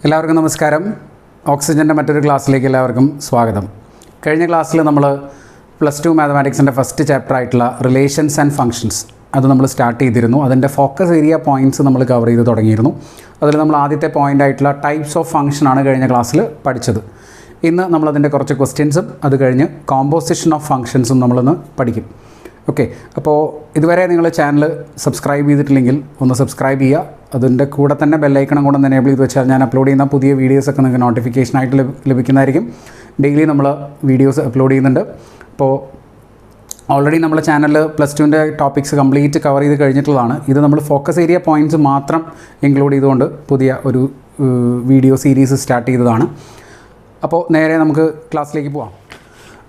എല്ലാവർക്കും നമസ്കാരം. ഓക്സിജൻ്റെ മറ്റൊരു ക്ലാസ്സിലേക്ക് എല്ലാവർക്കും സ്വാഗതം. കഴിഞ്ഞ ക്ലാസ്സിൽ നമ്മൾ +2 മാത്തമാറ്റിക്സിൻ്റെ ഫസ്റ്റ് ചാപ്റ്റർ ആയിട്ടുള്ള റിലേഷൻസ് ആൻഡ് ഫങ്ഷൻസ് അത് നമ്മൾ സ്റ്റാർട്ട് ചെയ്തിരുന്നു. അതിൻ്റെ ഫോക്കസ് ഏരിയ പോയിൻറ്റ്സ് നമ്മൾ കവർ ചെയ്ത് തുടങ്ങിയിരുന്നു. അതിൽ നമ്മൾ ആദ്യത്തെ പോയിൻ്റ് ആയിട്ടുള്ള ടൈപ്സ് ഓഫ് ഫങ്ഷനാണ് കഴിഞ്ഞ ക്ലാസ്സിൽ പഠിച്ചത്. ഇന്ന് നമ്മളതിൻ്റെ കുറച്ച് ക്വസ്റ്റ്യൻസും അത് കഴിഞ്ഞ് കോമ്പോസിഷൻ ഓഫ് ഫങ്ഷൻസും നമ്മളിന്ന് പഠിക്കും. ഓക്കെ, അപ്പോൾ ഇതുവരെ നിങ്ങൾ ചാനൽ സബ്സ്ക്രൈബ് ചെയ്തിട്ടില്ലെങ്കിൽ ഒന്ന് സബ്സ്ക്രൈബ് ചെയ്യുക. അതിൻ്റെ കൂടെ തന്നെ ബെല്ലൈക്കണം കൂടെ എനേബിൾ ചെയ്ത് വെച്ചാൽ ഞാൻ അപ്ലോഡ് ചെയ്യുന്ന പുതിയ വീഡിയോസൊക്കെ നിങ്ങൾക്ക് നോട്ടിഫിക്കേഷനായിട്ട് ലഭിക്കുന്നതായിരിക്കും. ഡെയിലി നമ്മൾ വീഡിയോസ് അപ്ലോഡ് ചെയ്യുന്നുണ്ട്. അപ്പോൾ ഓൾറെഡി നമ്മുടെ ചാനലിൽ +2ൻ്റെ ടോപ്പിക്സ് കംപ്ലീറ്റ് കവർ ചെയ്ത് കഴിഞ്ഞിട്ടുള്ളതാണ്. ഇത് നമ്മൾ ഫോക്കസ് ഏരിയ പോയിൻറ്റ്സ് മാത്രം ഇൻക്ലൂഡ് ചെയ്തുകൊണ്ട് പുതിയ ഒരു വീഡിയോ സീരീസ് സ്റ്റാർട്ട് ചെയ്തതാണ്. അപ്പോൾ നേരെ നമുക്ക് ക്ലാസ്സിലേക്ക് പോവാം.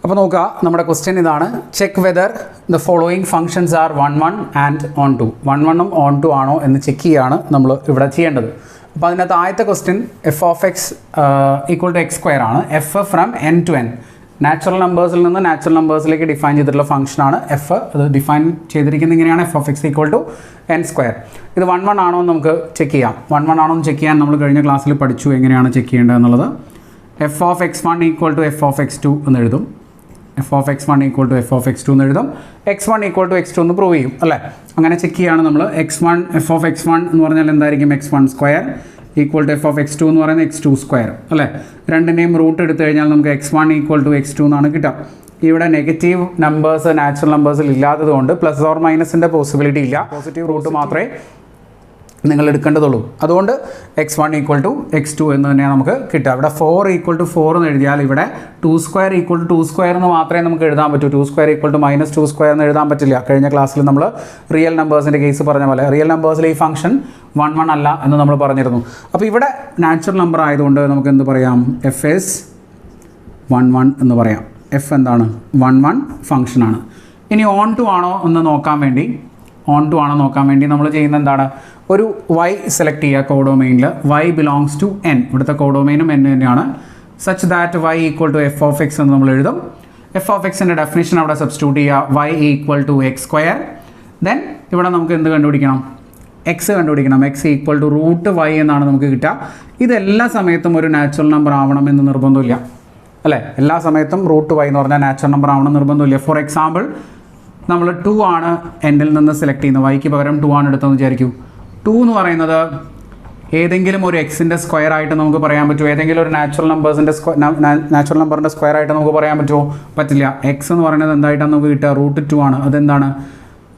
അപ്പോൾ നോക്കുക, നമ്മുടെ ക്വസ്റ്റ്യൻ ഇതാണ്: check whether the following functions are 1 1 and on 2. 1 1 on 2 ആണോ എന്ന് ചെക്ക് ചെയ്യുകയാണ് നമ്മൾ ഇവിടെ ചെയ്യേണ്ടത്. അപ്പോൾ അതിനകത്ത് ആദ്യത്തെ ക്വസ്റ്റ്യൻ f(x) = x² ആണ്. F from n to n, natural നമ്പേഴ്സിൽ നിന്ന് നാച്ചുറൽ നമ്പേഴ്സിലേക്ക് ഡിഫൈൻ ചെയ്തിട്ടുള്ള ഫംഗ്ഷനാണ് എഫ്. അത് ഡിഫൈൻ ചെയ്തിരിക്കുന്നത് ഇങ്ങനെയാണ്: f(x) = n². ഇത് 1 1 ആണോ എന്ന് നമുക്ക് ചെക്ക് ചെയ്യാം. 1 1 ആണോ എന്ന് ചെക്ക് ചെയ്യാൻ നമ്മൾ കഴിഞ്ഞ ക്ലാസ്സിൽ പഠിച്ചു എങ്ങനെയാണ് ചെക്ക് ചെയ്യേണ്ടത് എന്നുള്ളത്. f(x1) = f(x2) എന്ന് എഴുതും. f(x1) = f(x2) എന്ന് എഴുതും. x1 = x2 എന്ന് പ്രൂവ് ചെയ്യും അല്ലേ. അങ്ങനെ ചെക്ക് ചെയ്യുകയാണ് നമ്മൾ. f(x1) എന്ന് പറഞ്ഞാൽ എന്തായിരിക്കും? x1² = f(x2) എന്ന് പറയുന്നത് x2² അല്ലേ. രണ്ടിൻ്റെയും റൂട്ട് എടുത്തു കഴിഞ്ഞാൽ നമുക്ക് x1 = x2 എന്നാണ് കിട്ടുക. ഇവിടെ നെഗറ്റീവ് നമ്പേഴ്സ് നാച്ചുറൽ നമ്പേഴ്സിൽ ഇല്ലാത്തത് കൊണ്ട് പ്ലസ് ഓർ മൈനസിൻ്റെ പോസിബിലിറ്റി ഇല്ല. പോസിറ്റീവ് റൂട്ട് മാത്രമേ നിങ്ങൾ എടുക്കേണ്ടതുള്ളൂ. അതുകൊണ്ട് x1 = x2 എന്ന് തന്നെയാണ് നമുക്ക് കിട്ടുക. ഇവിടെ 4 = 4 എന്ന് എഴുതിയാൽ ഇവിടെ 2² = 2² എന്ന് മാത്രമേ നമുക്ക് എഴുതാൻ പറ്റൂ. 2² = -2² എന്ന് എഴുതാൻ പറ്റില്ല. കഴിഞ്ഞ ക്ലാസ്സിൽ നമ്മൾ റിയൽ നമ്പേഴ്സിൻ്റെ കേസ് പറഞ്ഞ പോലെ റിയൽ നമ്പേഴ്സിൽ ഈ ഫംഗ്ഷൻ 1 1 അല്ല എന്ന് നമ്മൾ പറഞ്ഞിരുന്നു. അപ്പോൾ ഇവിടെ നാച്ചുറൽ നമ്പർ ആയതുകൊണ്ട് നമുക്ക് എന്ത് പറയാം? f is 1 1 എന്ന് പറയാം. f എന്താണ്? 1 1 ഫംഗ്ഷനാണ്. ഇനി ഓൺ 2 ആണോ എന്ന് നോക്കാൻ വേണ്ടി നമ്മൾ ചെയ്യുന്നത് എന്താണ്? ഒരു y സെലക്ട് ചെയ്യുക കോഡൊമൈനിൽ. y belongs to n. ഇവിടുത്തെ കോഡൊമൈനും n തന്നെയാണ്. സച്ച് ദാറ്റ് y = f(x) എന്ന് നമ്മൾ എഴുതും. f(x)ൻ്റെ ഡെഫിനിഷൻ അവിടെ സബ്സ്റ്റിറ്റ്യൂട്ട് ചെയ്യുക. y = x². ദെൻ ഇവിടെ നമുക്ക് എന്ത് കണ്ടുപിടിക്കണം? x കണ്ടുപിടിക്കണം. x = √y എന്നാണ് നമുക്ക് കിട്ടുക. ഇതെല്ലാ സമയത്തും ഒരു നാച്ചുറൽ നമ്പർ ആവണമെന്ന് നിർബന്ധമില്ല അല്ലേ. എല്ലാ സമയത്തും √y എന്ന് പറഞ്ഞാൽ നാച്ചുറൽ നമ്പർ ആവണം നിർബന്ധമില്ല. ഫോർ എക്സാമ്പിൾ, നമ്മൾ 2 ആണ് എന്നിൽ നിന്ന് സെലക്ട് ചെയ്യുന്നത്. വൈക്ക് പകരം 2 ആണ് എടുത്തതെന്ന് വിചാരിക്കൂ. 2 എന്ന് പറയുന്നത് ഏതെങ്കിലും ഒരു എക്സിൻ്റെ സ്ക്വയർ ആയിട്ട് നമുക്ക് പറയാൻ പറ്റുമോ? ഏതെങ്കിലും ഒരു നാച്ചുറൽ നമ്പറിൻ്റെ സ്ക്വയർ ആയിട്ട് നമുക്ക് പറയാൻ പറ്റുമോ? പറ്റില്ല. എക്സ് എന്ന് പറയുന്നത് എന്തായിട്ടാണ് നമുക്ക് കിട്ടുക? √2 ആണ്. അതെന്താണ്?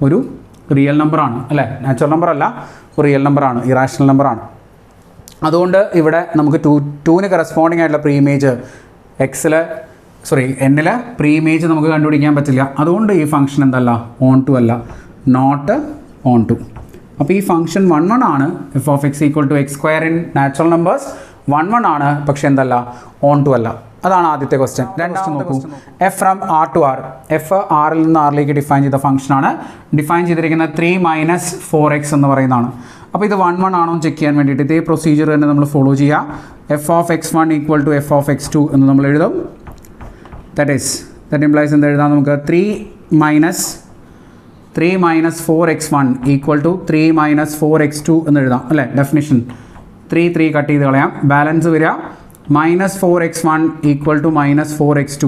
ഒരു റിയൽ നമ്പറാണ് അല്ലേ. നാച്ചുറൽ നമ്പർ അല്ല, ഒരു റിയൽ നമ്പറാണ്, ഇറാഷണൽ നമ്പറാണ്. അതുകൊണ്ട് ഇവിടെ നമുക്ക് 2ന് കറസ്പോണ്ടിങ് ആയിട്ടുള്ള പ്രീ ഇമേജ് എന്നിൽ പ്രീ ഇമേജ് നമുക്ക് കണ്ടുപിടിക്കാൻ പറ്റില്ല. അതുകൊണ്ട് ഈ ഫംഗ്ഷൻ എന്തല്ല? ഓൺ 2 അല്ല, നോട്ട് ഓൺ 2. അപ്പോൾ ഈ ഫംഗ്ഷൻ 1 1 ആണ്. f(x) = x² in natural numbers 1 1 ആണ്, പക്ഷേ എന്തല്ല? ഓൺ 2 അല്ല. അതാണ് ആദ്യത്തെ ക്വസ്റ്റ്യൻ. രണ്ടാമത്തെ നോക്കൂ, f from r to r. F ആറിൽ നിന്ന് ആറിലേക്ക് ഡിഫൈൻ ചെയ്ത ഫംഗ്ഷനാണ്. ഡിഫൈൻ ചെയ്തിരിക്കുന്ന 3 - 4x എന്ന് പറയുന്നതാണ്. അപ്പോൾ ഇത് 1 1 ആണോ എന്ന് ചെക്ക് ചെയ്യാൻ വേണ്ടിയിട്ട് ഇതേ പ്രൊസീജിയർ തന്നെ നമ്മൾ ഫോളോ ചെയ്യുക. f(x1) = f(x2) എന്ന് നമ്മൾ എഴുതും. that implies എന്ത് എഴുതാം നമുക്ക്? 3 - 4x1 = 3 - 4x2 എന്ന് എഴുതാം അല്ലേ. ഡെഫിനിഷൻ 3 കട്ട് ചെയ്ത് കളയാം. ബാലൻസ് വരിക -4x1 = -4x2.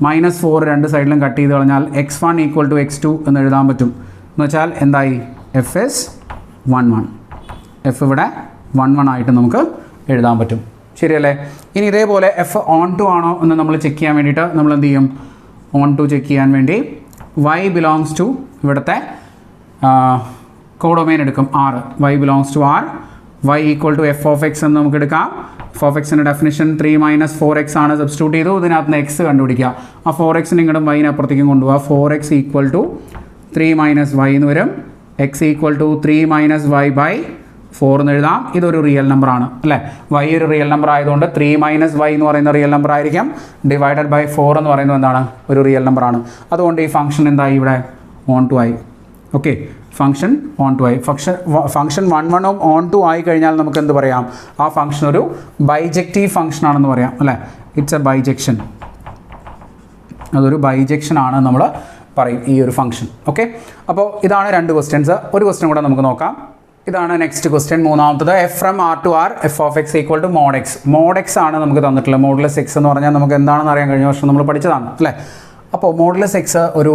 -4 രണ്ട് സൈഡിലും കട്ട് ചെയ്ത് കളഞ്ഞാൽ x1 = x2 എന്ന് എഴുതാൻ പറ്റും. എന്ന് വെച്ചാൽ എന്തായി? f is 1 1. f ഇവിടെ 1 1 ആയിട്ട് നമുക്ക് എഴുതാൻ പറ്റും. ശരിയല്ലേ? ഇനി ഇതേപോലെ f ഓൺ 2 ആണോ എന്ന് നമ്മൾ ചെക്ക് ചെയ്യാൻ വേണ്ടിയിട്ട് നമ്മൾ എന്ത് ചെയ്യും? ഓൺ 2 ചെക്ക് ചെയ്യാൻ വേണ്ടി y belongs to ഇവിടുത്തെ കോഡൊമൈൻ എടുക്കും r. y belongs to r. y = f(x) എന്ന് നമുക്ക് എടുക്കാം. f(x)ൻ്റെ ഡെഫിനിഷൻ 3 - 4x ആണ്. സബ്സ്റ്റിറ്റ്യൂട്ട് ചെയ്തു. ഇതിനകത്ത് നിന്ന് x കണ്ടുപിടിക്കുക. ആ 4x നിങ്ങളുടെ y അപ്പുറത്തേക്കും കൊണ്ടുപോകുക. 4x = 3 - y എന്ന് വരും. x = 3 - y/4 എന്ന് എഴുതാം. ഇതൊരു റിയൽ നമ്പറാണ് അല്ലേ. y ഒരു റിയൽ നമ്പർ ആയതുകൊണ്ട് 3 - y എന്ന് പറയുന്ന റിയൽ നമ്പർ ആയിരിക്കും. ഡിവൈഡഡ് ബൈ 4 എന്ന് പറയുന്നത് എന്താണ്? ഒരു റിയൽ നമ്പറാണ്. അതുകൊണ്ട് ഈ ഫംഗ്ഷൻ എന്തായി? ഇവിടെ ഓൺ 2 ആയി. ഓക്കെ, ഫംഗ്ഷൻ ഓൺ 2 ആയി. ഫംഗ്ഷൻ 1 1 ഓൺ 2 ആയി കഴിഞ്ഞാൽ നമുക്ക് എന്ത് പറയാം? ആ ഫംഗ്ഷൻ ഒരു ബൈജക്റ്റീവ് ഫംഗ്ഷൻ ആണെന്ന് പറയാം അല്ലേ. It's A bijection. അതൊരു ബൈജക്ഷൻ ആണ് നമ്മൾ പറയും ഈ ഒരു ഫംഗ്ഷൻ. ഓക്കെ, അപ്പോൾ ഇതാണ് 2 ക്വസ്റ്റ്യൻസ്. ഒരു ക്വസ്റ്റ്യൻ കൂടെ നമുക്ക് നോക്കാം. ഇതാണ് നെക്സ്റ്റ് ക്വസ്റ്റ്യൻ മൂന്നാമത്തത്. F from R to R f of x equal to mod x. Mod x ആണ് നമുക്ക് തന്നിട്ടുള്ളത്. മോഡുലസ് എക്സ് എന്ന് പറഞ്ഞാൽ നമുക്ക് എന്താണെന്ന് അറിയാൻ കഴിഞ്ഞ വർഷം നമ്മൾ പഠിച്ചതാണ് അല്ലേ. അപ്പോൾ മോഡുലസ് എക്സ് ഒരു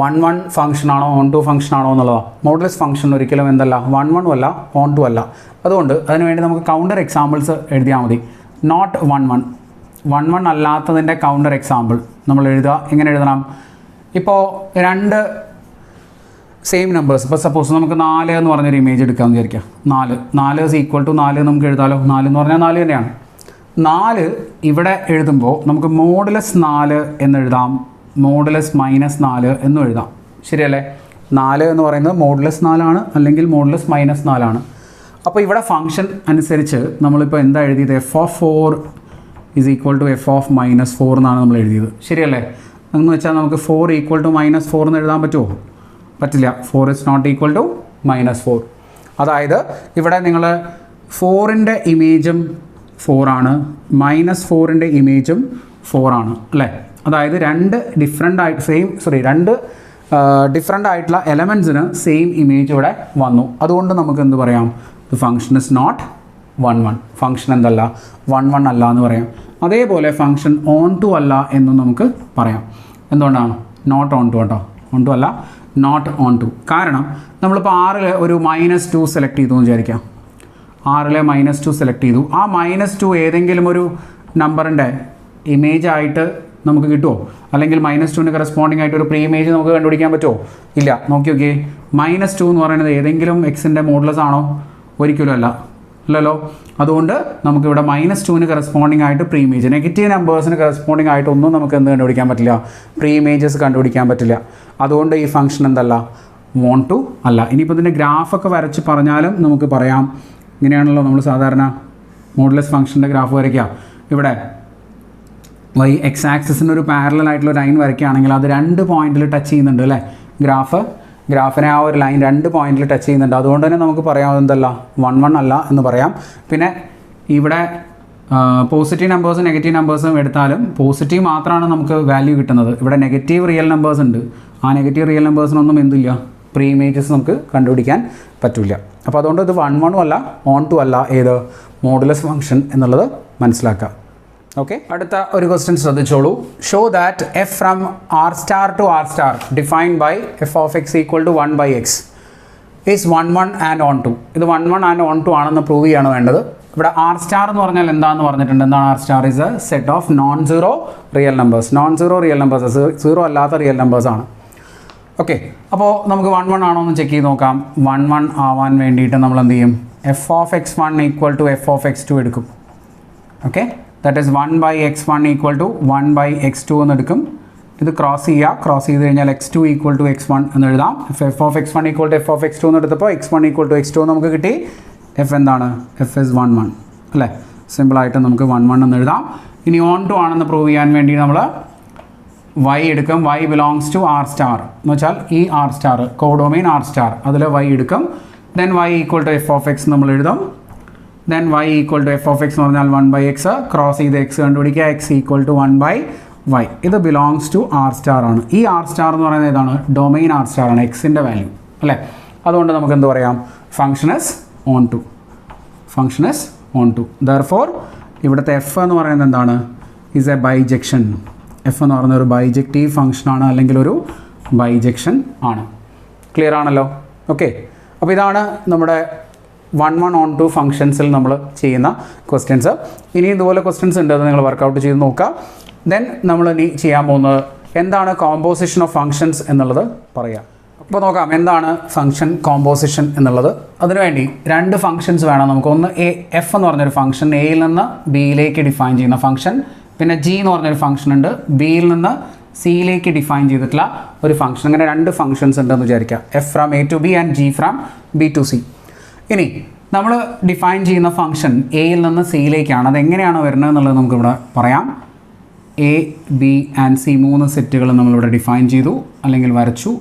1-1 ഫംഗ്ഷൻ ആണോ ഓൺ ടു ഫംഗ്ഷൻ ആണോ എന്നുള്ളതാണ്. മോഡുലസ് ഫംഗ്ഷൻ ഒരിക്കലും എന്തല്ല 1-1 അല്ല ഓൺ ടു അല്ല. അതുകൊണ്ട് അതിനുവേണ്ടി നമുക്ക് കൗണ്ടർ എക്സാമ്പിൾസ് എഴുതിയാൽ മതി. നോട്ട് 1-1 അല്ലാത്തതിൻ്റെ കൗണ്ടർ എക്സാമ്പിൾ നമ്മൾ എഴുതുക. എങ്ങനെ എഴുതണം? ഇപ്പോൾ രണ്ട് സെയിം നമ്പേഴ്സ്, ഇപ്പോൾ സപ്പോസ് നമുക്ക് 4 എന്ന് പറഞ്ഞൊരു ഇമേജ് എടുക്കാമെന്ന് വിചാരിക്കാം. 4 ഈസ് ഈക്വൽ ടു 4 നമുക്ക് എഴുതാമല്ലോ. 4 എന്ന് പറഞ്ഞാൽ 4 തന്നെയാണ്. 4 ഇവിടെ എഴുതുമ്പോൾ നമുക്ക് മോഡുലസ് 4 എന്നെഴുതാം, മോഡുലസ് -4 എന്നും എഴുതാം. ശരിയല്ലേ? 4 എന്ന് പറയുന്നത് മോഡുലസ് 4 ആണ്, അല്ലെങ്കിൽ മോഡുലസ് -4 ആണ്. അപ്പോൾ ഇവിടെ ഫംഗ്ഷൻ അനുസരിച്ച് നമ്മളിപ്പോൾ എന്താ എഴുതിയത്? F of 4 is equal to f of -4 എന്നാണ് നമ്മൾ എഴുതിയത്. ശരിയല്ലേ? എന്ന് വെച്ചാൽ നമുക്ക് 4 ഈക്വൽ ടു -4 എന്ന് എഴുതാൻ പറ്റുമോ? പറ്റില്ല. 4 ഇസ് നോട്ട് ഈക്വൽ ടു -4. അതായത് ഇവിടെ നിങ്ങൾ 4ൻ്റെ ഇമേജും 4 ആണ്, -4ൻ്റെ ഇമേജും 4 ആണ് അല്ലേ. അതായത് രണ്ട് ഡിഫറെൻ്റ് ആയിട്ടുള്ള എലമെൻറ്റ്സിന് സെയിം ഇമേജ് ഇവിടെ വന്നു. അതുകൊണ്ട് നമുക്ക് എന്ത് പറയാം? The function is not 1-1. Function എന്തല്ല 1-1 അല്ല എന്ന് പറയാം. അതേപോലെ ഫംഗ്ഷൻ ഓൺ ടു അല്ല എന്നും നമുക്ക് പറയാം. എന്തുകൊണ്ടാണ്? നോട്ട് ഓൺ ടു കേട്ടോ. ഓൺ ടു അല്ല, നോട്ട് ഓൺ ടു. കാരണം നമ്മളിപ്പോൾ 6 ഒരു -2 സെലക്ട് ചെയ്തു എന്ന് വിചാരിക്കാം. 6 -2 സെലക്ട് ചെയ്തു. ആ -2 ഏതെങ്കിലും ഒരു നമ്പറിൻ്റെ ഇമേജ് ആയിട്ട് നമുക്ക് കിട്ടുമോ? അല്ലെങ്കിൽ -2ന് കറസ്പോണ്ടിങ് ആയിട്ട് ഒരു പ്രീ ഇമേജ് നമുക്ക് കണ്ടുപിടിക്കാൻ പറ്റുമോ? ഇല്ല. നോക്കി നോക്കിയേ, -2 എന്ന് പറയുന്നത് ഏതെങ്കിലും എക്സിൻ്റെ മോഡുലസ് ആണോ? ഒരിക്കലും അല്ല, അല്ലല്ലോ. അതുകൊണ്ട് നമുക്കിവിടെ -2ന് കറസ്പോണ്ടിങ് ആയിട്ട് പ്രീ ഇമേജ്, നെഗറ്റീവ് നമ്പേഴ്സിന് കറസ്പോണ്ടിങ് ആയിട്ടൊന്നും നമുക്ക് എന്ത് കണ്ടുപിടിക്കാൻ പറ്റില്ല? പ്രീ ഇമേജസ് കണ്ടുപിടിക്കാൻ പറ്റില്ല. അതുകൊണ്ട് ഈ ഫംഗ്ഷൻ എന്തല്ല? വോൺ ടു അല്ല. ഇനിയിപ്പോൾ ഇതിൻ്റെ ഗ്രാഫൊക്കെ വരച്ച് പറഞ്ഞാലും നമുക്ക് പറയാം. ഇങ്ങനെയാണല്ലോ നമ്മൾ സാധാരണ മോഡുലസ് ഫംഗ്ഷൻ്റെ ഗ്രാഫ് വരയ്ക്കുക. ഇവിടെ എക്സ് ആക്സിസിന് ഒരു പാരലൽ ആയിട്ടുള്ള ലൈൻ വരയ്ക്കുകയാണെങ്കിൽ അത് 2 പോയിന്റിൽ ടച്ച് ചെയ്യുന്നുണ്ട് അല്ലേ. ഗ്രാഫിനെ ആ ഒരു ലൈൻ 2 പോയിന്റിൽ ടച്ച് ചെയ്യുന്നുണ്ട്. അതുകൊണ്ട് തന്നെ നമുക്ക് പറയാം എന്തല്ല 1-1 അല്ല എന്ന് പറയാം. പിന്നെ ഇവിടെ പോസിറ്റീവ് നമ്പേഴ്സും നെഗറ്റീവ് നമ്പേഴ്സും എടുത്താലും പോസിറ്റീവ് മാത്രമാണ് നമുക്ക് വാല്യൂ കിട്ടുന്നത്. ഇവിടെ നെഗറ്റീവ് റിയൽ നമ്പേഴ്സ് ഉണ്ട്. ആ നെഗറ്റീവ് റിയൽ നമ്പേഴ്സിനൊന്നും എന്തില്ല, പ്രീ ഇമേജസ് നമുക്ക് കണ്ടുപിടിക്കാൻ പറ്റില്ല. അപ്പോൾ അതുകൊണ്ട് ഇത് 1-1 അല്ല ഓൺ ടു അല്ല ഏത് മോഡുലസ് ഫംഗ്ഷൻ എന്നുള്ളത് മനസ്സിലാക്കുക. ഓക്കെ, അടുത്ത ഒരു ക്വസ്റ്റ്യൻ ശ്രദ്ധിച്ചോളൂ. Show that f from R star to R star defined by f of x equal to 1/x is 1-1 and onto. ഇത് 1-1 ആൻഡ് ഓൺ ടു ആണെന്ന് പ്രൂവ് ചെയ്യാണ് വേണ്ടത്. ഇവിടെ ആർ സ്റ്റാർ എന്ന് പറഞ്ഞാൽ എന്താണെന്ന് പറഞ്ഞിട്ടുണ്ട്. എന്താണ് R star? Is a set of non-zero real numbers. non-zero real numbers, 0 അല്ലാത്ത റിയൽ നമ്പേഴ്സ് ആണ്. ഓക്കെ, അപ്പോൾ നമുക്ക് 1-1 ആണോ എന്ന് ചെക്ക് ചെയ്ത് നോക്കാം. 1-1 ആവാൻ വേണ്ടിയിട്ട് നമ്മൾ എന്ത് ചെയ്യും? F of x1 equal to f of x2 എടുക്കും. Okay, that is 1/x1 equal to 1/x2 എന്ന് എടുക്കും. ഇത് ക്രോസ് ചെയ്ത് കഴിഞ്ഞാൽ x2 ഈക്വൽ ടു x1 എന്ന് എഴുതാം. F of x1 equal to f of x2 എന്ന് എടുത്തപ്പോൾ x1 ഈക്വൽ ടു x2 നമുക്ക് കിട്ടി. എഫ് എന്താണ്? എഫ് ഇസ് 1-1 അല്ലേ. സിമ്പിളായിട്ട് നമുക്ക് 1-1 എന്ന് എഴുതാം. ഇനി ഓൺ ടു ആണെന്ന് പ്രൂവ് ചെയ്യാൻ വേണ്ടി നമ്മൾ y എടുക്കും. y belongs to R star എന്ന് വെച്ചാൽ ഈ R star codomain R star, അതിൽ y എടുക്കും. Then y equal to f of x നമ്മൾ എഴുതും. Then y equal to f of x എന്ന് പറഞ്ഞാൽ 1/x, ക്രോസ് ചെയ്ത് x കണ്ടുപിടിക്കുക. x equal to 1/y. ഇത് ബിലോങ്സ് ടു ആർ സ്റ്റാർ ആണ്. ഈ ആർ സ്റ്റാർ എന്ന് പറയുന്നത് ഏതാണ്? ഡൊമൈൻ ആർ സ്റ്റാർ ആണ്, എക്സിൻ്റെ വാല്യൂ അല്ലേ. അതുകൊണ്ട് നമുക്ക് എന്ത് പറയാം? Function is onto. Function is onto. Therefore ഇവിടുത്തെ എഫ് എന്ന് പറയുന്നത് എന്താണ്? Is A bijection. എഫ് എന്ന് പറയുന്ന ഒരു ബൈജക്റ്റീവ് ഫംഗ്ഷനാണ്, അല്ലെങ്കിൽ ഒരു ബൈജെക്ഷൻ ആണ്. ക്ലിയർ ആണല്ലോ? ഓക്കെ, അപ്പോൾ ഇതാണ് നമ്മുടെ 1-1 ഓൺ ടു ഫംഗ്ഷൻസിൽ നമ്മൾ ചെയ്യുന്ന ക്വസ്റ്റ്യൻസ്. ഇനി ഇതുപോലെ ക്വസ്റ്റ്യൻസ് ഉണ്ട്, അത് നിങ്ങൾ വർക്കൗട്ട് ചെയ്ത് നോക്കുക. ദെൻ നമ്മൾ ഇനി ചെയ്യാൻ പോകുന്നത് എന്താണ് കോമ്പോസിഷൻ ഓഫ് ഫംഗ്ഷൻസ് എന്നുള്ളത് പറയാം. അപ്പോൾ നോക്കാം എന്താണ് ഫംഗ്ഷൻ കോമ്പോസിഷൻ എന്നുള്ളത്. അതിനുവേണ്ടി 2 ഫംഗ്ഷൻസ് വേണം നമുക്ക്. ഒന്ന് എഫ് എന്ന് പറഞ്ഞൊരു ഫംഗ്ഷൻ, എയിൽ നിന്ന് ബിയിലേക്ക് ഡിഫൈൻ ചെയ്യുന്ന ഫംഗ്ഷൻ. പിന്നെ ജി എന്ന് പറഞ്ഞൊരു ഫംഗ്ഷൻ ഉണ്ട്, ബിയിൽ നിന്ന് സിയിലേക്ക് ഡിഫൈൻ ചെയ്തിട്ടുള്ള ഒരു ഫംഗ്ഷൻ. അങ്ങനെ 2 ഫംഗ്ഷൻസ് ഉണ്ടെന്ന് വിചാരിക്കുക. F from A to B and g from B to C. ഇനി നമ്മൾ ഡിഫൈൻ ചെയ്യുന്ന ഫംഗ്ഷൻ എയിൽ നിന്ന് സിയിലേക്കാണ്. അതെങ്ങനെയാണ് വരുന്നത് എന്നുള്ളത് നമുക്കിവിടെ പറയാം. എ, ബി ആൻഡ് സി 3 സെറ്റുകൾ നമ്മളിവിടെ ഡിഫൈൻ ചെയ്തു, അല്ലെങ്കിൽ വരച്ചു.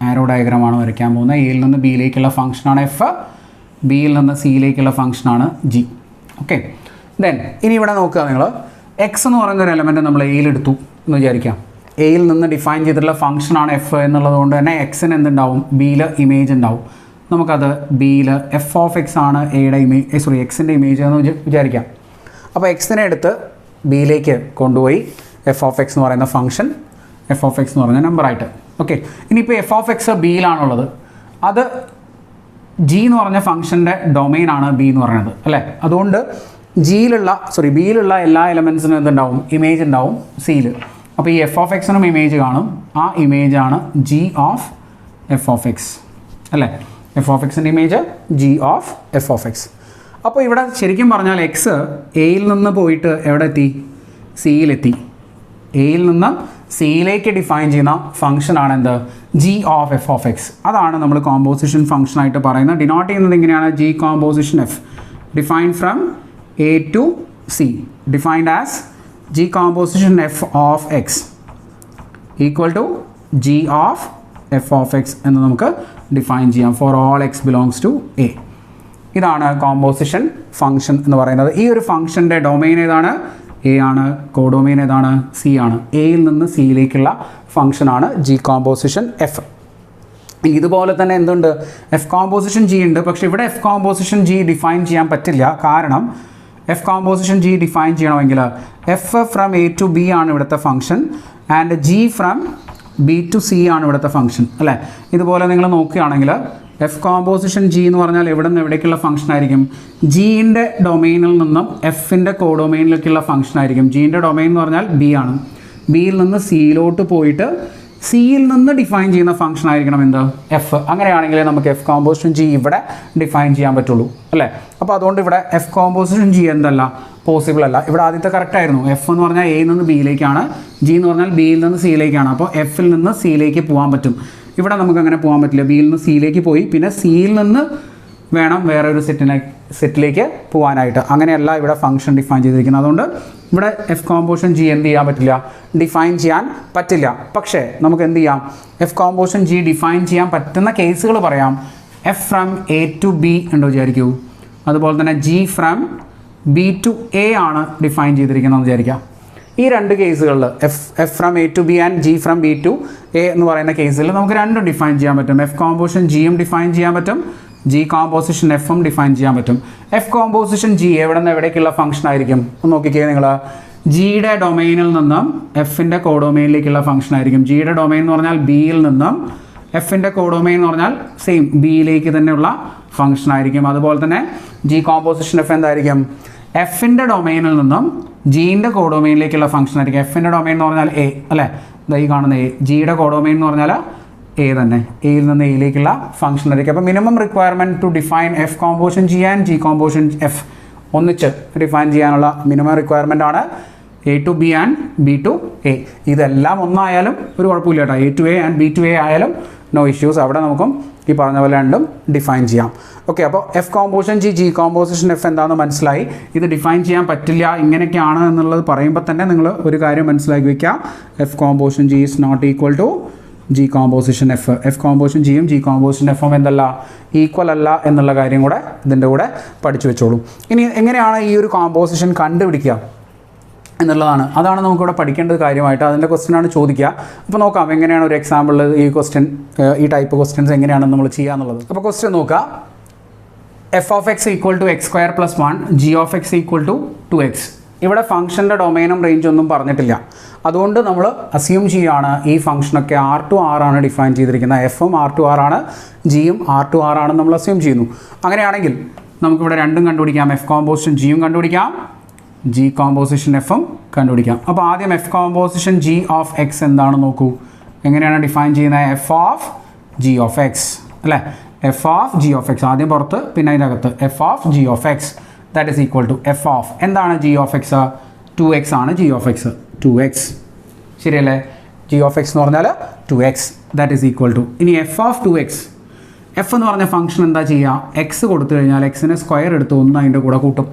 ആരോ ഡയഗ്രമാണ് വരയ്ക്കാൻ പോകുന്നത്. എയിൽ നിന്ന് ബിയിലേക്കുള്ള ഫംഗ്ഷനാണ് എഫ്, ബിയിൽ നിന്ന് സിയിലേക്കുള്ള ഫംഗ്ഷനാണ് ജി. ഓക്കെ, ദെൻ ഇനി ഇവിടെ നോക്കുക നിങ്ങൾ. എക്സ് എന്ന് പറയുന്ന ഒരു എലമെൻറ്റ് നമ്മൾ എയിൽ എടുത്തു എന്ന് വിചാരിക്കാം. എയിൽ നിന്ന് ഡിഫൈൻ ചെയ്തിട്ടുള്ള ഫംഗ്ഷനാണ് എഫ് എന്നുള്ളത് കൊണ്ട് തന്നെ എക്സിന് എന്തുണ്ടാവും? ബിയിൽ ഇമേജ് ഉണ്ടാവും. നമുക്കത് ബിയിൽ എഫ് ഓഫ് എക്സ് ആണ് എയുടെ എക്സിൻ്റെ ഇമേജ് എന്ന് വിചാരിക്കാം. അപ്പോൾ എക്സിനെ എടുത്ത് ബിയിലേക്ക് കൊണ്ടുപോയി എഫ് ഓഫ് എക്സ് എന്ന് പറയുന്ന ഫംഗ്ഷൻ, എഫ് ഓഫ് എക്സ് എന്ന് പറയുന്ന നമ്പറായിട്ട്. ഓക്കെ, ഇനിയിപ്പോൾ എഫ് ഓഫ് എക്സ് ബിയിലാണുള്ളത്, അത് ജി എന്ന് പറഞ്ഞ ഫംഗ്ഷൻ്റെ ഡൊമെയിനാണ് ബി എന്ന് പറയുന്നത് അല്ലേ. അതുകൊണ്ട് ബിയിലുള്ള എല്ലാ എലമെൻസിനും എന്തുണ്ടാവും, ഇമേജ് ഉണ്ടാവും സിയിൽ. അപ്പോൾ ഈ എഫ് ഓഫ് എക്സിനും ഇമേജ് കാണും, ആ ഇമേജാണ് g of f of x അല്ലേ. എഫ് ഓഫ് എക്സിൻ്റെ image g of f of x. അപ്പോൾ ഇവിടെ ശരിക്കും പറഞ്ഞാൽ എക്സ് എയിൽ നിന്ന് പോയിട്ട് എവിടെ എത്തി, സിയിലെത്തി. എയിൽ നിന്ന് സിയിലേക്ക് ഡിഫൈൻ ചെയ്യുന്ന ഫംഗ്ഷനാണ് എന്ത്, g of f of x. അതാണ് നമ്മൾ കോമ്പോസിഷൻ ഫംഗ്ഷനായിട്ട് പറയുന്നത്. ഡിനോട്ട് ചെയ്യുന്നത് എങ്ങനെയാണ്, g composition f defined from A to C, defined as g composition f of x equal to g of f of x എന്ന് നമുക്ക് ഡിഫൈൻ ചെയ്യാം for all x belongs to A. ഇതാണ് composition function എന്ന് പറയുന്നത്. ഈ ഒരു ഫംഗ്ഷൻ്റെ domain ഏതാണ്, എ ആണ്. കോഡൊമെയിൻ ഏതാണ്, സി ആണ്. എയിൽ നിന്ന് സിയിലേക്കുള്ള ഫംഗ്ഷനാണ് ജി കോമ്പോസിഷൻ എഫ്. ഇതുപോലെ തന്നെ എന്തുണ്ട്, എഫ് കോമ്പോസിഷൻ ജി ഉണ്ട്. പക്ഷേ ഇവിടെ എഫ് കോമ്പോസിഷൻ ജി ഡിഫൈൻ ചെയ്യാൻ പറ്റില്ല. കാരണം എഫ് കോമ്പോസിഷൻ ജി ഡിഫൈൻ ചെയ്യണമെങ്കിൽ f from A to B ആണ് ഇവിടുത്തെ function and g from B to C ആണ് ഇവിടുത്തെ ഫംഗ്ഷൻ അല്ലേ. ഇതുപോലെ നിങ്ങൾ നോക്കുകയാണെങ്കിൽ എഫ് കോമ്പോസിഷൻ ജി എന്ന് പറഞ്ഞാൽ എവിടെ നിന്ന് എവിടേക്കുള്ള ഫംഗ്ഷൻ ആയിരിക്കും, ജീൻ്റെ ഡൊമെയിനിൽ നിന്നും എഫിൻ്റെ കോഡൊമെയിനിലേക്കുള്ള ഫംഗ്ഷൻ ആയിരിക്കും. ജീൻ്റെ ഡൊമെയിൻ എന്ന് പറഞ്ഞാൽ ബി ആണ്. ബിയിൽ നിന്ന് സിയിലോട്ട് പോയിട്ട് സിയിൽ നിന്ന് ഡിഫൈൻ ചെയ്യുന്ന ഫംഗ്ഷൻ ആയിരിക്കണം എന്ത്, എഫ്. അങ്ങനെയാണെങ്കിലേ നമുക്ക് എഫ് കോമ്പോസിഷൻ ജി ഇവിടെ ഡിഫൈൻ ചെയ്യാൻ പറ്റുള്ളൂ അല്ലേ. അപ്പോൾ അതുകൊണ്ട് ഇവിടെ എഫ് കോമ്പോസിഷൻ ജി എന്തല്ല, പോസിബിൾ അല്ല. ഇവിടെ ആദ്യത്തെ കറക്റ്റ് ആയിരുന്നു. എഫ് എന്ന് പറഞ്ഞാൽ എയിൽ നിന്ന് ബിയിലേക്കാണ്, ജി എന്ന് പറഞ്ഞാൽ ബിയിൽ നിന്ന് സിയിലേക്കാണ്. അപ്പോൾ എഫിൽ നിന്ന് സിയിലേക്ക് പോകാൻ പറ്റും. ഇവിടെ നമുക്ക് അങ്ങനെ പോകാൻ പറ്റില്ല. ബിയിൽ നിന്ന് സിയിലേക്ക് പോയി പിന്നെ സിയിൽ നിന്ന് വേണം വേറെ ഒരു സെറ്റിലേക്ക് പോകാനായിട്ട്. അങ്ങനെയല്ല ഇവിടെ ഫംഗ്ഷൻ ഡിഫൈൻ ചെയ്തിരിക്കുന്നത്. അതുകൊണ്ട് ഇവിടെ എഫ് കോമ്പോസിഷൻ ജി എന്ത് ചെയ്യാൻ പറ്റില്ല, ഡിഫൈൻ ചെയ്യാൻ പറ്റില്ല. പക്ഷേ നമുക്ക് എന്ത് ചെയ്യാം, എഫ് കോമ്പോസിഷൻ ജി ഡിഫൈൻ ചെയ്യാൻ പറ്റുന്ന കേസുകൾ പറയാം. F from A to B ഉണ്ടോ വിചാരിക്കൂ. അതുപോലെ തന്നെ g from B to A ആണ് ഡിഫൈൻ ചെയ്തിരിക്കുന്നതെന്ന് വിചാരിക്കാം. ഈ രണ്ട് കേസുകളിൽ f from A to B and g from B to A എന്ന് പറയുന്ന കേസിൽ നമുക്ക് രണ്ടും ഡിഫൈൻ ചെയ്യാൻ പറ്റും. എഫ് കോമ്പോസിഷൻ ജിയും ഡിഫൈൻ ചെയ്യാൻ പറ്റും, ജി കോമ്പോസിഷൻ എഫും ഡിഫൈൻ ചെയ്യാൻ പറ്റും. എഫ് കോമ്പോസിഷൻ ജി എവിടെ നിന്ന് എവിടേക്കുള്ള ഫംഗ്ഷൻ ആയിരിക്കും ഒന്ന് നോക്കിക്കേ നിങ്ങൾ. ജിയുടെ ഡൊമെയിനിൽ നിന്നും എഫിൻ്റെ കോഡൊമെയിനിലേക്കുള്ള ഫംഗ്ഷൻ ആയിരിക്കും. ജിയുടെ ഡൊമെയിൻ എന്ന് പറഞ്ഞാൽ ബിയിൽ നിന്നും എഫിൻ്റെ കോഡൊമെയിൻ എന്ന് പറഞ്ഞാൽ സെയിം ബിയിലേക്ക് തന്നെയുള്ള ഫംഗ്ഷൻ ആയിരിക്കും. അതുപോലെ തന്നെ ജി കോമ്പോസിഷൻ എഫ് എന്തായിരിക്കും, എഫിൻ്റെ ഡൊമെയിനിൽ നിന്നും ജീൻ്റെ കോഡൊമെയിനിലേക്കുള്ള ഫംഗ്ഷൻ ആയിരിക്കും. എഫിൻ്റെ ഡൊമെയിൻ എന്ന് പറഞ്ഞാൽ എ അല്ലേ, ഈ കാണുന്ന എ. ജിയുടെ കോഡൊമെയിൻ എന്ന് പറഞ്ഞാൽ എ തന്നെ, എയിൽ നിന്ന് എയിലേക്കുള്ള ഫംഗ്ഷൻ ആയിരിക്കും. അപ്പോൾ minimum requirement to define f composition g and g composition f ഒന്നിച്ച് ഡിഫൈൻ ചെയ്യാനുള്ള മിനിമം റിക്വയർമെൻ്റ് ആണ് A to B and B to A. ഇതെല്ലാം ഒന്നായാലും ഒരു കുഴപ്പമില്ല കേട്ടോ. A to A and B to A ആയാലും നോ ഇഷ്യൂസ്. അവിടെ നമുക്കും ഈ പറഞ്ഞ പോലെ രണ്ടും ഡിഫൈൻ ചെയ്യാം. ഓക്കെ, അപ്പോൾ F composition G, G composition F എന്താണെന്ന് മനസ്സിലായി. ഇത് ഡിഫൈൻ ചെയ്യാൻ പറ്റില്ല ഇങ്ങനെയൊക്കെയാണ് എന്നുള്ളത് പറയുമ്പോൾ തന്നെ നിങ്ങൾ ഒരു കാര്യം മനസ്സിലാക്കി വയ്ക്കുക. F composition g is not equal to g composition f. F composition ജിയും ജി കോമ്പോസിഷൻ എഫും എന്തല്ല, ഈക്വൽ അല്ല എന്നുള്ള കാര്യം കൂടെ ഇതിൻ്റെ കൂടെ പഠിച്ചു വെച്ചോളൂ. ഇനി എങ്ങനെയാണ് ഈ ഒരു കോമ്പോസിഷൻ കണ്ടുപിടിക്കുക എന്നുള്ളതാണ്. അതാണ് നമുക്കിവിടെ പഠിക്കേണ്ട കാര്യമായിട്ട്. അതിൻ്റെ ക്വസ്റ്റ്യനാണ് ചോദിക്കുക. അപ്പോൾ നോക്കാം എങ്ങനെയാണ് ഒരു എക്സാമ്പിളിൽ ഈ ടൈപ്പ് ക്വസ്റ്റ്യൻസ് എങ്ങനെയാണ് നമ്മൾ ചെയ്യുക എന്നുള്ളത്. അപ്പോൾ ക്വസ്റ്റ്യൻ നോക്കുക. F of x equal to x square plus 1, g of x equal to 2x. ഇവിടെ ഫംഗ്ഷൻ്റെ ഡൊമൈനും റേഞ്ചൊന്നും പറഞ്ഞിട്ടില്ല. അതുകൊണ്ട് നമ്മൾ അസ്യൂം ചെയ്യുകയാണ് ഈ ഫംഗ്ഷനൊക്കെ ആർ ടു ആർ ആണ് ഡിഫൈൻ ചെയ്തിരിക്കുന്നത്. എഫും ആർ ടു ആർ ആണ്, ജിയും ആർ ടു ആർ ആണെന്ന് നമ്മൾ അസ്യൂം ചെയ്യുന്നു. അങ്ങനെയാണെങ്കിൽ നമുക്കിവിടെ രണ്ടും കണ്ടുപിടിക്കാം. എഫ് കോമ്പോസിഷൻ ജിയും കണ്ടുപിടിക്കാം, ജി കോമ്പോസിഷൻ എഫും കണ്ടുപിടിക്കാം. അപ്പോൾ ആദ്യം f composition g of x എന്താണെന്ന് നോക്കൂ. എങ്ങനെയാണ് ഡിഫൈൻ ചെയ്യുന്നത്, f of g of x അല്ലേ. F of g of x ആദ്യം പുറത്ത് പിന്നെ അതിനകത്ത് f of g of x that is equal to f of എന്താണ് ജി ഓഫ് എക്സ്, 2x ആണ് ജി ഓഫ് എക്സ്. 2x ശരിയല്ലേ. ജി ഓഫ് എക്സ് എന്ന് പറഞ്ഞാൽ 2x that is equal to. ഇനി എഫ് ഓഫ് 2x, എഫ് എന്ന് പറഞ്ഞ function എന്താ ചെയ്യുക, എക്സ് കൊടുത്തു കഴിഞ്ഞാൽ എക്സിനെ സ്ക്വയർ എടുത്ത് ഒന്ന് അതിൻ്റെ കൂടെ കൂട്ടും.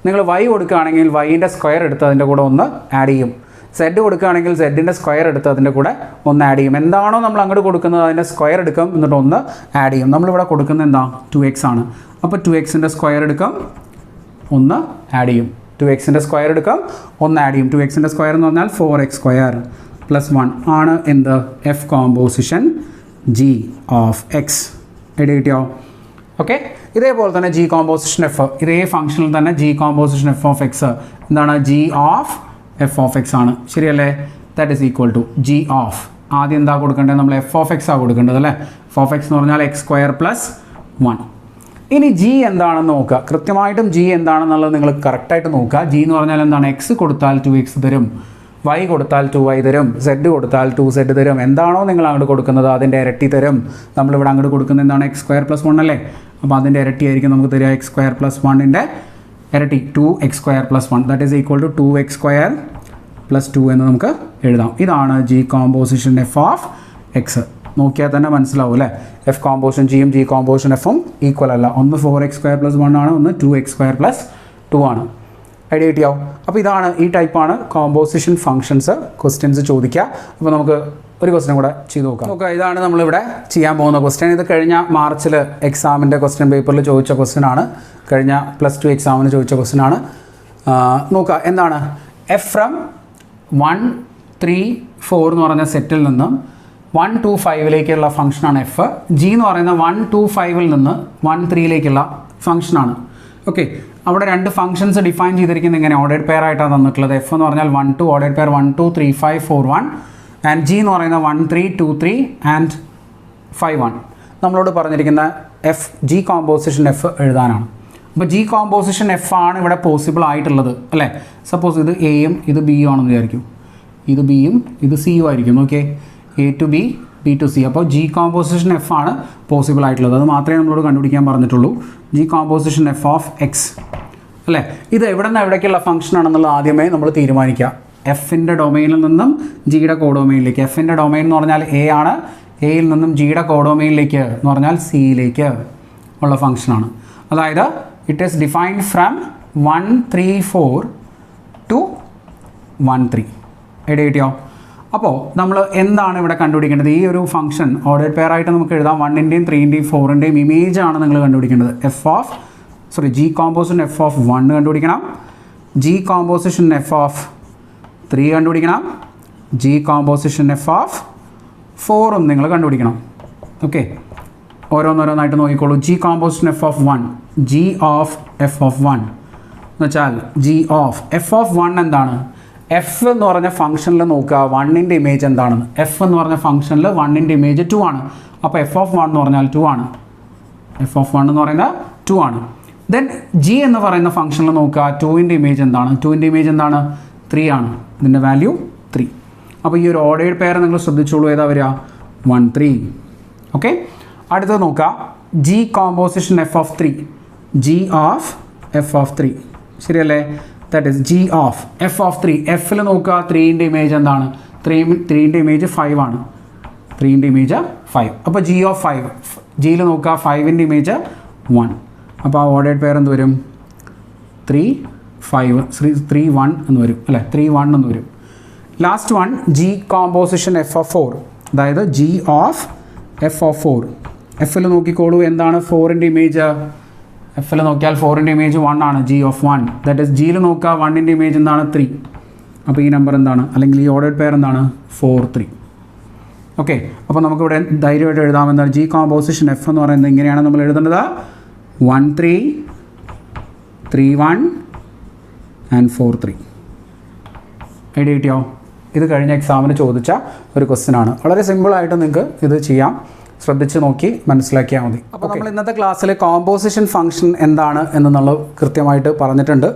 നിങ്ങൾ y കൊടുക്കുകയാണെങ്കിൽ വൈൻ്റെ സ്ക്വയർ എടുത്ത് അതിൻ്റെ കൂടെ ഒന്ന് ആഡ് ചെയ്യും. z കൊടുക്കുകയാണെങ്കിൽ z-ൻ്റെ സ്ക്വയർ എടുത്ത് അതിൻ്റെ കൂടെ ഒന്ന് ആഡ് ചെയ്യും. എന്താണോ നമ്മൾ അങ്ങോട്ട് കൊടുക്കുന്നത് അതിൻ്റെ സ്ക്വയർ എടുക്കും, എന്നിട്ട് ഒന്ന് ആഡ് ചെയ്യും. നമ്മളിവിടെ കൊടുക്കുന്നത് എന്താ, 2x ആണ്. അപ്പോൾ 2x-ൻ്റെ സ്ക്വയർ എടുക്കും, ഒന്ന് ആഡ് ചെയ്യും. 2x-ൻ്റെ സ്ക്വയർ എടുക്കും, ഒന്ന് ആഡ് ചെയ്യും. 2x-ൻ്റെ സ്ക്വയർ എന്ന് പറഞ്ഞാൽ 4x സ്ക്വയർ പ്ലസ് 1 ആണ് എന്ത്, f composition g of x idea കിട്ടിയോ? ഓക്കെ, ഇതേപോലെ തന്നെ ജി കോമ്പോസിഷൻ എഫ്, ഇതേ ഫംഗ്ഷനിൽ തന്നെ g composition f of x എന്താണ്? G of f of x ആണ്, ശരിയല്ലേ? That is equal to g of, ആദ്യം എന്താ കൊടുക്കേണ്ടത്? നമ്മൾ എഫ് ഓഫ് എക്സ് ആണ് കൊടുക്കേണ്ടത് അല്ലേ? എഫ് ഓഫ് എക്സ് എന്ന് പറഞ്ഞാൽ എക്സ് സ്ക്വയർ പ്ലസ് 1. ഇനി ജി എന്താണെന്ന് നോക്കുക, കൃത്യമായിട്ടും ജി എന്താണെന്നുള്ളത് നിങ്ങൾ കറക്റ്റായിട്ട് നോക്കുക. ജി എന്ന് പറഞ്ഞാൽ എന്താണ്? എക്സ് കൊടുത്താൽ 2x തരും, y കൊടുത്താൽ 2y തരും, z കൊടുത്താൽ 2z തരും. എന്താണോ നിങ്ങൾ അങ്ങോട്ട് കൊടുക്കുന്നത് അതിൻ്റെ ഇരട്ടി തരും. നമ്മളിവിടെ അങ്ങോട്ട് കൊടുക്കുന്നത് എന്താണ്? എക്സ് സ്ക്വയർ പ്ലസ് 1 അല്ലേ? അപ്പോൾ അതിൻ്റെ ഇരട്ടി ആയിരിക്കും നമുക്ക് തരിക. എക്സ് സ്ക്വയർ പ്ലസ് 1ൻ്റെ ഇരട്ടി 2x square plus 1 that is equal to 2x square plus 2 എന്ന് നമുക്ക് എഴുതാം. ഇതാണ് g composition f of x. നോക്കിയാൽ തന്നെ മനസ്സിലാവും അല്ലേ? എഫ് കോമ്പോസിഷൻ ജിയും ജി കോമ്പോസിഷൻ എഫും ഈക്വൽ അല്ല. ഒന്ന് 4x സ്ക്വയർ പ്ലസ് 1 ആണ്, ഒന്ന് 2x സ്ക്വയർ പ്ലസ് 2 ആണ്. ഐഡിയ കിട്ടിയാവും? അപ്പോൾ ഇതാണ്, ഈ ടൈപ്പാണ് കോമ്പോസിഷൻ ഫംഗ്ഷൻസ് ക്വസ്റ്റ്യൻസ് ചോദിക്കുക. അപ്പോൾ നമുക്ക് ഒരു ക്വസ്റ്റ്യൻ കൂടെ ചെയ്ത് നോക്കാം. നോക്കുക, ഇതാണ് നമ്മളിവിടെ ചെയ്യാൻ പോകുന്ന ക്വസ്റ്റ്യൻ. ഇത് കഴിഞ്ഞ മാർച്ചിൽ എക്സാമിൻ്റെ ക്വസ്റ്റ്യൻ പേപ്പറിൽ ചോദിച്ച ക്വസ്റ്റ്യൻ ആണ്, കഴിഞ്ഞ +2 എക്സാമിന് ചോദിച്ച ക്വസ്റ്റ്യൻ ആണ്. നോക്കുക, എന്താണ്? എഫ് ഫ്രം 1, 3, 4 എന്ന് പറഞ്ഞ സെറ്റിൽ നിന്നും 1 to 5ലേക്കുള്ള ഫംഗ്ഷനാണ് എഫ്. ജി എന്ന് പറയുന്ന 1 to 5ൽ നിന്ന് 1, 3ലേക്കുള്ള ഫംഗ്ഷനാണ്. ഓക്കെ, അവിടെ രണ്ട് ഫംഗ്ഷൻസ് ഡിഫൈൻ ചെയ്തിരിക്കുന്നത് ഇങ്ങനെ ഓർഡേഡ് പെയർ ആയിട്ടാണ് തന്നിട്ടുള്ളത്. എഫ് എന്ന് പറഞ്ഞാൽ 1, 2 ഓർഡേഡ് പെയർ 1, 2, 3, 5, 4, 1 ആൻഡ് ജി എന്ന് പറയുന്ന 1, 3, 2, 3 ആൻഡ് 5, 1. നമ്മളോട് പറഞ്ഞിരിക്കുന്ന എഫ് ജി കോമ്പോസിഷൻ എഫ് എഴുതാനാണ്. അപ്പോൾ ജി കോമ്പോസിഷൻ എഫ് ആണ് ഇവിടെ പോസിബിൾ ആയിട്ടുള്ളത് അല്ലേ? സപ്പോസ് ഇത് എയും ഇത് ബിയും ആണെന്ന് വിചാരിക്കും, ഇത് ബിയും ഇത് സിയും ആയിരിക്കും. Okay, A to B, B to C. അപ്പോൾ ജി കോമ്പോസിഷൻ എഫ് ആണ് പോസിബിൾ ആയിട്ടുള്ളത്. അത് മാത്രമേ നമ്മളോട് കണ്ടുപിടിക്കാൻ പറഞ്ഞിട്ടുള്ളൂ. G composition f of x അല്ലേ? ഇത് എവിടെ നിന്ന് എവിടേക്കുള്ള ഫംഗ്ഷൻ ആണെന്നുള്ളത് ആദ്യമേ നമ്മൾ തീരുമാനിക്കുക. എഫിൻ്റെ ഡൊമൈനിൽ നിന്നും ജിയുടെ കോഡൊമൈനിലേക്ക്. എഫിൻ്റെ ഡൊമൈൻ എന്ന് പറഞ്ഞാൽ എ ആണ്, എയിൽ നിന്നും ജിയുടെ കോഡൊമൈനിലേക്ക് എന്ന് പറഞ്ഞാൽ സിയിലേക്ക് ഉള്ള ഫംഗ്ഷനാണ്. അതായത് it is defined from 1, 3, 4 to 1, 3. Idea കിട്ടിയോ? അപ്പോൾ നമ്മൾ എന്താണ് ഇവിടെ കണ്ടുപിടിക്കേണ്ടത്? ഈ ഒരു ഫംഗ്ഷൻ ഓർഡേഡ് പെയർ ആയിട്ട് നമുക്ക് എഴുതാം. 1ൻ്റെയും 3ൻ്റെയും 4ൻ്റെയും ഇമേജ് ആണ് നിങ്ങൾ കണ്ടുപിടിക്കേണ്ടത്. ജി കോമ്പോസിഷൻ എഫ് ഓഫ് 1 കണ്ടുപിടിക്കണം, ജി കോമ്പോസിഷൻ എഫ് ഓഫ് 3 കണ്ടുപിടിക്കണം, ജി കോമ്പോസിഷൻ എഫ് ഓഫ് 4ഉം നിങ്ങൾ കണ്ടുപിടിക്കണം. ഓക്കെ, ഓരോന്നോരോന്നായിട്ട് നോക്കിക്കോളൂ. G composition f of 1, g of f of 1 എന്ന് വെച്ചാൽ ജി ഓഫ് എഫ് ഓഫ് 1 എന്താണ്? എഫ് എന്ന് പറഞ്ഞ ഫംഗ്ഷനിൽ നോക്കുക 1ൻ്റെ ഇമേജ് എന്താണെന്ന്. എഫ് എന്ന് പറഞ്ഞ ഫംഗ്ഷനിൽ 1ൻ്റെ ഇമേജ് 2 ആണ്. അപ്പോൾ എഫ് ഓഫ് 1 എന്ന് പറഞ്ഞാൽ 2 ആണ്. എഫ് ഓഫ് 1 എന്ന് പറയുന്നത് 2 ആണ്. ദെൻ ജി എന്ന് പറയുന്ന ഫംഗ്ഷനിൽ നോക്കുക 2ൻ്റെ ഇമേജ് എന്താണ്? 2ൻ്റെ ഇമേജ് എന്താണ്? 3 ആണ്. ഇതിൻ്റെ വാല്യൂ 3. അപ്പോൾ ഈ ഒരു ഓർഡേഡ് പെയർ നിങ്ങൾ ശ്രദ്ധിച്ചോളൂ, ഏതാ വരിക? 1, 3. ഓക്കെ, അടുത്തത് നോക്കുക G composition f of 3, G of f of 3, ശരിയല്ലേ? That is G of f of 3. എഫിൽ നോക്കുക 3ൻ്റെ ഇമേജ് എന്താണ്? 3ൻ്റെ ഇമേജ് 5 ആണ്. 3ൻ്റെ ഇമേജ് 5. അപ്പോൾ ജി ഓഫ് 5, ജിയിൽ നോക്കുക 5ൻ്റെ ഇമേജ് 1. അപ്പോൾ ആ ഓർഡേഡ് പെയർ എന്ത് വരും? 3, 5, 3, 1 എന്ന് വരും അല്ലേ? 3, 1 എന്ന് വരും. Last one G composition f of 4, അതായത് ജി ഓഫ് എഫ് ഓഫ് 4. എഫിൽ നോക്കിക്കോളൂ, എന്താണ് 4ൻ്റെ ഇമേജ്? എഫിൽ നോക്കിയാൽ 4ൻ്റെ ഇമേജ് 1 ആണ്, ജി ഓഫ് 1. ദാറ്റ് ഈസ് ജിയിൽ നോക്കുക 1ൻ്റെ ഇമേജ് എന്താണ്? 3. അപ്പോൾ ഈ നമ്പർ എന്താണ്, അല്ലെങ്കിൽ ഈ ഓർഡേഡ് പെയർ എന്താണ്? 4, 3. ഓക്കെ, അപ്പോൾ നമുക്കിവിടെ ധൈര്യമായിട്ട് എഴുതാമെന്താണ് ജി കോമ്പോസിഷൻ എഫ് എന്ന് പറയുന്നത് ഇങ്ങനെയാണ് നമ്മൾ എഴുതേണ്ടത്. 1, 3, 3, 1 ആൻഡ് 4, 3. ഐഡിയ കിട്ടിയോ? ഇത് കഴിഞ്ഞ എക്സാമിന് ചോദിച്ച ഒരു ക്വസ്റ്റ്യൻ ആണ്. വളരെ സിമ്പിളായിട്ട് നിങ്ങൾക്ക് ഇത് ചെയ്യാം, ശ്രദ്ധിച്ച് നോക്കി മനസ്സിലാക്കിയാൽ മതി. അപ്പോൾ നമ്മൾ ഇന്നത്തെ ക്ലാസ്സിൽ കോമ്പോസിഷൻ ഫംഗ്ഷൻ എന്താണ് എന്നുള്ളത് കൃത്യമായിട്ട് പറഞ്ഞിട്ടുണ്ട്.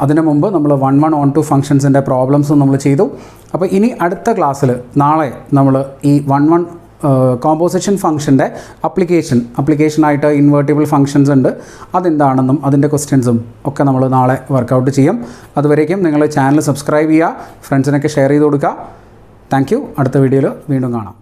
അതിനു മുമ്പ് നമ്മൾ 1, 1 on 2 ഫംഗ്ഷൻസിൻ്റെ പ്രോബ്ലംസും നമ്മൾ ചെയ്തു. അപ്പോൾ ഇനി അടുത്ത ക്ലാസ്സിൽ നാളെ നമ്മൾ ഈ 1, 1 കോമ്പോസിഷൻ ഫംഗ്ഷൻ്റെ അപ്ലിക്കേഷനായിട്ട് ഇൻവേർട്ടിബിൾ ഫംഗ്ഷൻസ് ഉണ്ട്, അതെന്താണെന്നും അതിൻ്റെ ക്വസ്റ്റ്യൻസും ഒക്കെ നമ്മൾ നാളെ വർക്കൗട്ട് ചെയ്യും. അതുവരേക്കും നിങ്ങൾ ചാനൽ സബ്സ്ക്രൈബ് ചെയ്യുക, ഫ്രണ്ട്സിനൊക്കെ ഷെയർ ചെയ്ത് കൊടുക്കുക. Thank you. അടുത്ത വീഡിയോയിൽ വീണ്ടും കാണാം.